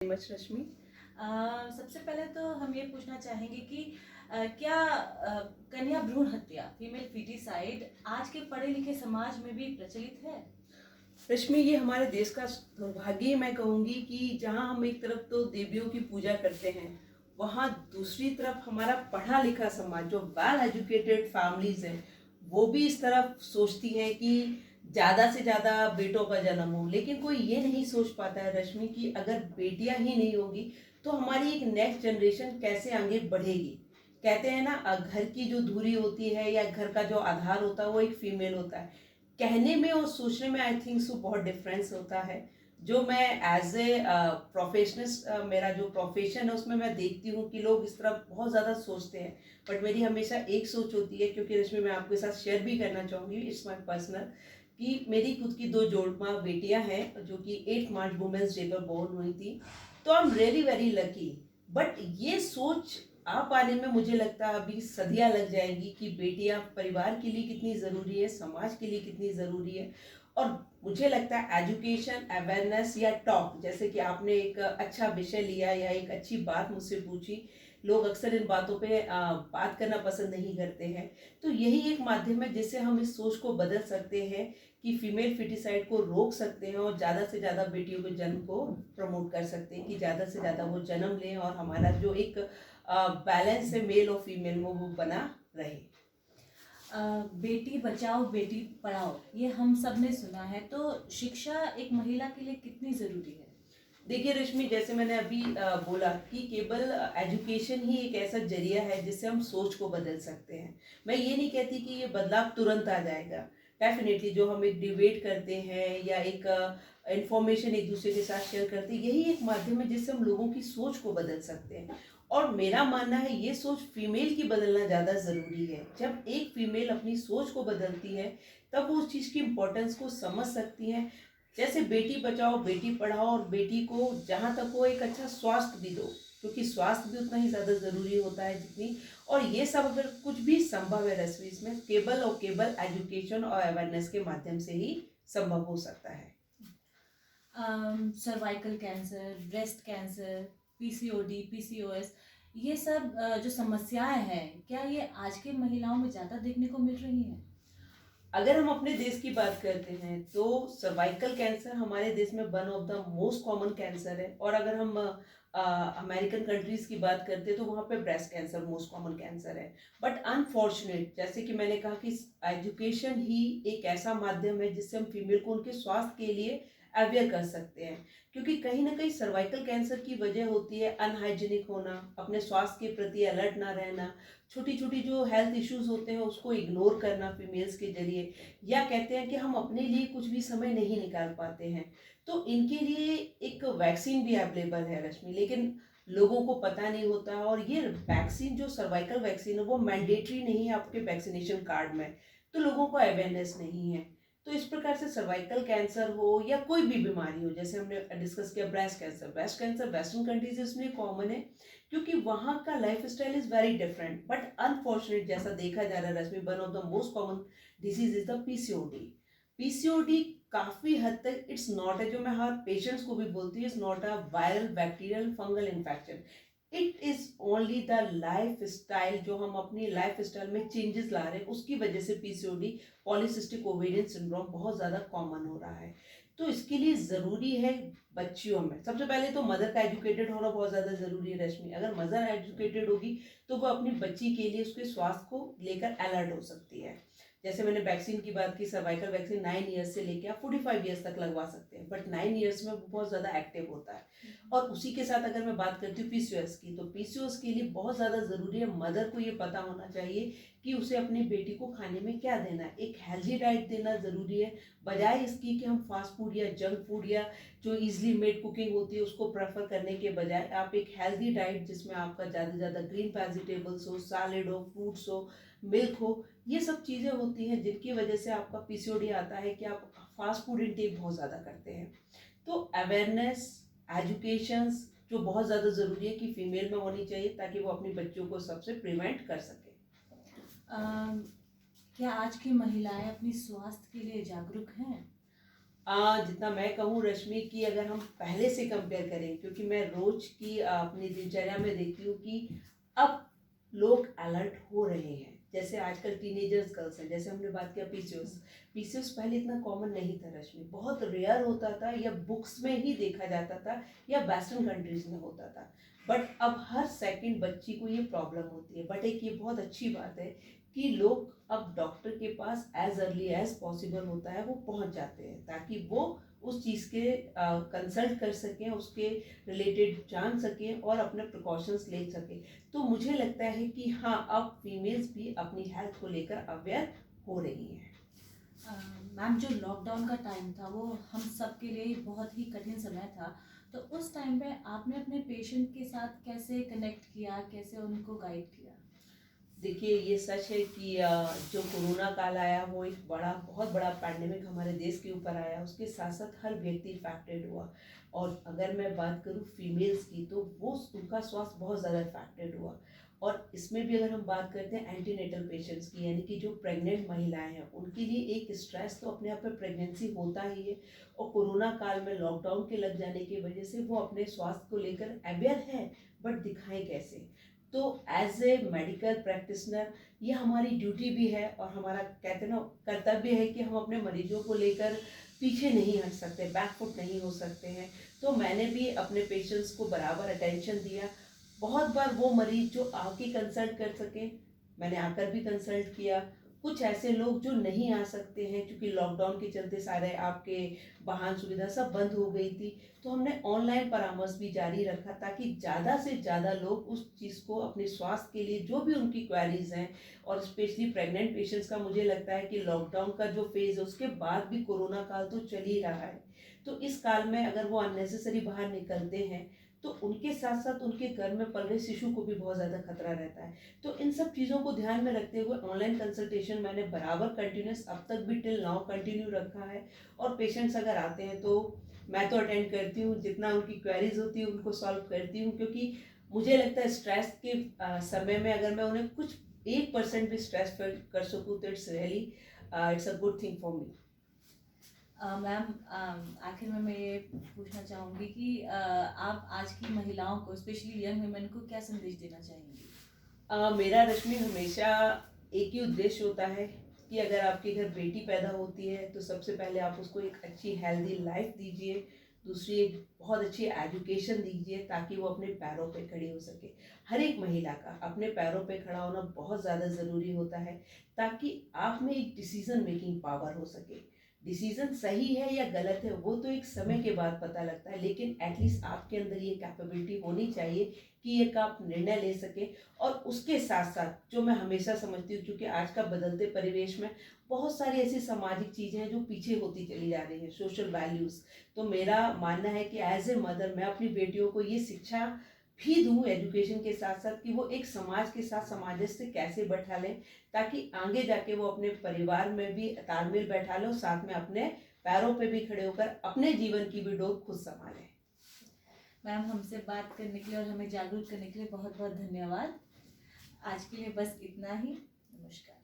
Much रश्मि। सबसे पहले तो हम ये पूछना चाहेंगे कि क्या कन्या भ्रूण हत्या फीमेल फीटिसाइड आज के पढ़े लिखे समाज में भी प्रचलित है? रश्मि, ये हमारे देश का दुर्भाग्य मैं कहूँगी कि जहाँ हम एक तरफ तो देवियों की पूजा करते हैं, वहाँ दूसरी तरफ हमारा पढ़ा लिखा समाज जो वेल एजुकेटेड फैमिलीज हैं वो भी इस तरफ सोचती हैं कि ज़्यादा से ज़्यादा बेटों का जन्म हो। लेकिन कोई ये नहीं सोच पाता है रश्मि कि अगर बेटियां ही नहीं होगी तो हमारी एक नेक्स्ट जनरेशन कैसे आगे बढ़ेगी। कहते हैं ना, घर की जो धुरी होती है या घर का जो आधार होता है वो एक फीमेल होता है। कहने में और सोचने में आई थिंक सो बहुत डिफरेंस होता है। जो मैं एज ए प्रोफेशनलिस्ट, मेरा जो प्रोफेशन है उसमें मैं देखती हूँ कि लोग इस तरह बहुत ज़्यादा सोचते हैं। बट मेरी हमेशा एक सोच होती है, क्योंकि इसमें मैं आपके साथ शेयर भी करना चाहूँगी, इट्स माई पर्सनल, कि मेरी खुद की 2 जोड़मा बेटियां हैं जो कि 8 मार्च वुमेंस डे पर बोर्न हुई थी। तो I am really very lucky. But ये सोच आ पाने में मुझे लगता है अभी सदियां लग जाएंगी कि बेटियां परिवार के लिए कितनी ज़रूरी है, समाज के लिए कितनी ज़रूरी है। और मुझे लगता है एजुकेशन, अवेयरनेस या टॉक, जैसे कि आपने एक अच्छा विषय लिया या एक अच्छी बात मुझसे पूछी, लोग अक्सर इन बातों पे बात करना पसंद नहीं करते हैं। तो यही एक माध्यम है जिससे हम इस सोच को बदल सकते हैं कि फीमेल फिटिसाइड को रोक सकते हैं और ज़्यादा से ज़्यादा बेटियों के जन्म को प्रमोट कर सकते हैं कि ज़्यादा से ज़्यादा वो जन्म लें और हमारा जो एक बैलेंस है मेल और फीमेल में वो बना रहे। बेटी बचाओ बेटी पढ़ाओ, ये हम सब ने सुना है, तो शिक्षा एक महिला के लिए कितनी जरूरी है? देखिए रश्मि, जैसे मैंने अभी बोला कि केवल एजुकेशन ही एक ऐसा जरिया है जिससे हम सोच को बदल सकते हैं। मैं ये नहीं कहती कि ये बदलाव तुरंत आ जाएगा। डेफिनेटली जो हम एक डिबेट करते हैं या एक इंफॉर्मेशन एक दूसरे के साथ शेयर करते हैं, यही एक माध्यम है जिससे हम लोगों की सोच को बदल सकते हैं। और मेरा मानना है ये सोच फीमेल की बदलना ज़्यादा ज़रूरी है। जब एक फीमेल अपनी सोच को बदलती है तब वो उस चीज़ की इम्पोर्टेंस को समझ सकती है। जैसे बेटी बचाओ बेटी पढ़ाओ, और बेटी को जहाँ तक हो एक अच्छा स्वास्थ्य भी दो, क्योंकि स्वास्थ्य भी उतना ही ज़्यादा ज़रूरी होता है जितनी। और ये सब अगर कुछ भी संभव है रश्मि, इसमें केवल और केवल एजुकेशन और अवेयरनेस के माध्यम से ही संभव हो सकता है। Cervical cancer, breast cancer, PCOD, PCOS, ये सब जो समस्याएं हैं, क्या ये आज के महिलाओं में ज़्यादा देखने को मिल रही हैं? अगर हम अपने देश की बात करते हैं तो सर्वाइकल कैंसर हमारे देश में one of the most common cancer है। और अगर हम अमेरिकन कंट्रीज की बात करते हैं तो वहाँ पे breast cancer most common cancer है। बट अनफॉर्चुनेट, जैसे कि मैंने कहा कि एजुकेशन ही एक ऐसा माध्यम है जिससे हम फीमेल को उनके स्वास्थ्य के लिए अवेयर कर सकते हैं। क्योंकि कहीं ना कहीं सर्वाइकल कैंसर की वजह होती है अनहाइजीनिक होना, अपने स्वास्थ्य के प्रति अलर्ट ना रहना, छोटी छोटी जो हेल्थ इश्यूज होते हैं उसको इग्नोर करना फीमेल्स के जरिए, या कहते हैं कि हम अपने लिए कुछ भी समय नहीं निकाल पाते हैं। तो इनके लिए एक वैक्सीन भी अवेलेबल है रश्मि, लेकिन लोगों को पता नहीं होता। और ये वैक्सीन जो सर्वाइकल वैक्सीन है वो मैंडेटरी नहीं है आपके वैक्सीनेशन कार्ड में, तो लोगों को अवेयरनेस नहीं है। तो इस प्रकार से सर्वाइकल कैंसर हो या कोई भी बीमारी हो, जैसे हमने डिस्कस किया ब्रेस्ट कैंसर वेस्टर्न कंट्रीज इसमें कॉमन है क्योंकि वहाँ का life style is very different. But unfortunate जैसा देखा जा रहा है Rashmi, one of the most common disease is the PCOD. PCOD काफी हद तक इट्स नॉट है, जो मैं हर पेशेंट्स को भी बोलती हूँ, it's not a viral bacterial fungal infection. It is only the life style, जो हम अपनी लाइफ स्टाइल में चेंजेस ला रहे हैं उसकी वजह से पीसीओडी, पॉलीसिस्टिक ओवेरियन सिंड्रोम, बहुत ज़्यादा कॉमन हो रहा है। तो इसके लिए ज़रूरी है बच्चियों में सबसे पहले तो मदर का एजुकेटेड होना बहुत ज़्यादा ज़रूरी है रश्मि। अगर मदर एजुकेटेड होगी तो वो अपनी बच्ची के लिए उसके स्वास्थ्य को लेकर अलर्ट हो सकती है। जैसे मैंने वैक्सीन की बात की, सर्वाइकल वैक्सीन 9 ईयर्स से लेकर आप 45 ईयर्स तक लगवा सकते हैं, बट 9 ईयर्स में वो बहुत ज़्यादा एक्टिव होता है। और उसी के साथ अगर मैं बात करती हूँ पीसीओएस की, तो पीसीओएस के लिए बहुत ज़्यादा ज़रूरी है मदर को ये पता होना चाहिए कि उसे अपनी बेटी को खाने में क्या देना है। एक हेल्दी डाइट देना ज़रूरी है, बजाय इसकी कि हम फास्ट फूड या जंक फूड या जो इजली मेड कुकिंग होती है उसको प्रेफर करने के बजाय आप एक हेल्दी डाइट जिसमें आपका ज़्यादा से ज़्यादा ग्रीन वेजिटेबल्स हो, सैलेड हो, फ्रूट्स हो, मिल्क हो, ये सब चीज़ें होती हैं जिनकी वजह से आपका पीसीओडी आता है कि आप फास्ट फूड इंटेक बहुत ज़्यादा करते हैं। तो अवेयरनेस, एजुकेशन जो बहुत ज़्यादा ज़रूरी है कि फीमेल में होनी चाहिए ताकि वो अपनी बच्चों को सबसे प्रिवेंट कर सके। क्या आज की महिलाएं अपनी स्वास्थ्य के लिए जागरूक हैं? जितना मैं कहूँ रश्मि कि अगर हम पहले से कंपेयर करें, क्योंकि मैं रोज की अपनी दिनचर्या में देखती हूँ कि अब लोग अलर्ट हो रहे हैं। जैसे आजकल टीनेजर्स गर्ल्स हैं, जैसे हमने बात किया पीसीओएस। पीसीओएस पहले इतना कॉमन नहीं था रश्मि, बहुत रेयर होता था या बुक्स में ही देखा जाता था या वेस्टर्न कंट्रीज में होता था। बट अब हर सेकंड बच्ची को ये प्रॉब्लम होती है। बट एक ये बहुत अच्छी बात है कि लोग अब डॉक्टर के पास एज अर्ली एज पॉसिबल होता है वो पहुंच जाते हैं, ताकि वो उस चीज़ के कंसल्ट कर सकें, उसके रिलेटेड जान सकें और अपने प्रिकॉशंस ले सकें। तो मुझे लगता है कि हाँ, अब फीमेल्स भी अपनी हेल्थ को लेकर अवेयर हो रही हैं। मैम, जो लॉकडाउन का टाइम था वो हम सब के लिए बहुत ही कठिन समय था, तो उस टाइम पे आपने अपने पेशेंट के साथ कैसे कनेक्ट किया, कैसे उनको गाइड किया? देखिए, ये सच है कि जो कोरोना काल आया वो एक बहुत बड़ा पैंडेमिक हमारे देश के ऊपर आया, उसके साथ साथ हर व्यक्ति इफेक्टेड हुआ। और अगर मैं बात करूँ फीमेल्स की, तो वो उनका स्वास्थ्य बहुत ज़्यादा इफेक्टेड हुआ। और इसमें भी अगर हम बात करते हैं एंटीनेटल पेशेंट्स की, यानी कि जो प्रेग्नेंट महिलाएं हैं, उनके लिए एक स्ट्रेस तो अपने आप में प्रेगनेंसी होता ही है। और कोरोना काल में लॉकडाउन के लग जाने की वजह से वो अपने स्वास्थ्य को लेकर अवेयर है, बट दिखाएं कैसे। तो एज ए मेडिकल प्रैक्टिशनर ये हमारी ड्यूटी भी है और हमारा कहते हैं ना कर्तव्य है कि हम अपने मरीजों को लेकर पीछे नहीं हट सकते, बैकफुट नहीं हो सकते हैं। तो मैंने भी अपने पेशेंट्स को बराबर अटेंशन दिया। बहुत बार वो मरीज जो आके कंसल्ट कर सके, मैंने आकर भी कंसल्ट किया। कुछ ऐसे लोग जो नहीं आ सकते हैं, क्योंकि लॉकडाउन के चलते सारे आपके वाहन सुविधा सब बंद हो गई थी, तो हमने ऑनलाइन परामर्श भी जारी रखा, ताकि ज़्यादा से ज़्यादा लोग उस चीज़ को अपने स्वास्थ्य के लिए जो भी उनकी क्वेरीज हैं, और स्पेशली प्रेग्नेंट पेशेंट्स का मुझे लगता है कि लॉकडाउन का जो फेज़ है उसके बाद भी कोरोना काल तो चल ही रहा है। तो इस काल में अगर वो अननेसेसरी बाहर निकलते हैं, तो उनके साथ साथ उनके घर में पल रहे शिशु को भी बहुत ज़्यादा खतरा रहता है। तो इन सब चीज़ों को ध्यान में रखते हुए ऑनलाइन कंसल्टेशन मैंने बराबर कंटिन्यूस अब तक भी टिल नाउ कंटिन्यू रखा है। और पेशेंट्स अगर आते हैं तो मैं तो अटेंड करती हूँ, जितना उनकी क्वेरीज होती है उनको सॉल्व करती हूँ, क्योंकि मुझे लगता है स्ट्रेस के समय में अगर मैं उन्हें कुछ 1% भी स्ट्रेस फील कर सकूँ, तो it's really it's a good thing for me. Ma'am, आखिर में मैं ये पूछना चाहूँगी कि आप आज की महिलाओं को, स्पेशली यंग वुमेन को, क्या संदेश देना चाहेंगी? मेरा रश्मि हमेशा एक ही उद्देश्य होता है कि अगर आपके घर बेटी पैदा होती है तो सबसे पहले आप उसको एक अच्छी हेल्दी लाइफ दीजिए। दूसरी, एक बहुत अच्छी एजुकेशन दीजिए, ताकि वो अपने पैरों पे खड़ी हो सके। हर एक महिला का अपने पैरों पे खड़ा होना बहुत ज़्यादा ज़रूरी होता है, ताकि आप में एक डिसीजन मेकिंग पावर हो सके। डिसीजन सही है या गलत है वो तो एक समय के बाद पता लगता है, लेकिन एटलीस्ट आपके अंदर ये कैपेबिलिटी होनी चाहिए कि एक आप निर्णय ले सके। और उसके साथ साथ जो मैं हमेशा समझती हूँ, क्योंकि आज का बदलते परिवेश में बहुत सारी ऐसी सामाजिक चीज़ें हैं जो पीछे होती चली जा रही हैं, सोशल वैल्यूज़। तो मेरा मानना है कि एज ए मदर मैं अपनी बेटियों को ये शिक्षा भी दूँ एजुकेशन के साथ साथ, कि वो एक समाज के साथ सामंजस्य कैसे बैठा लें, ताकि आगे जाके वो अपने परिवार में भी तालमेल बैठा लें और साथ में अपने पैरों पे भी खड़े होकर अपने जीवन की भी डोर खुद संभालें। मैम, हमसे बात करने के लिए और हमें जागरूक करने के लिए बहुत बहुत धन्यवाद। आज के लिए बस इतना ही। नमस्कार।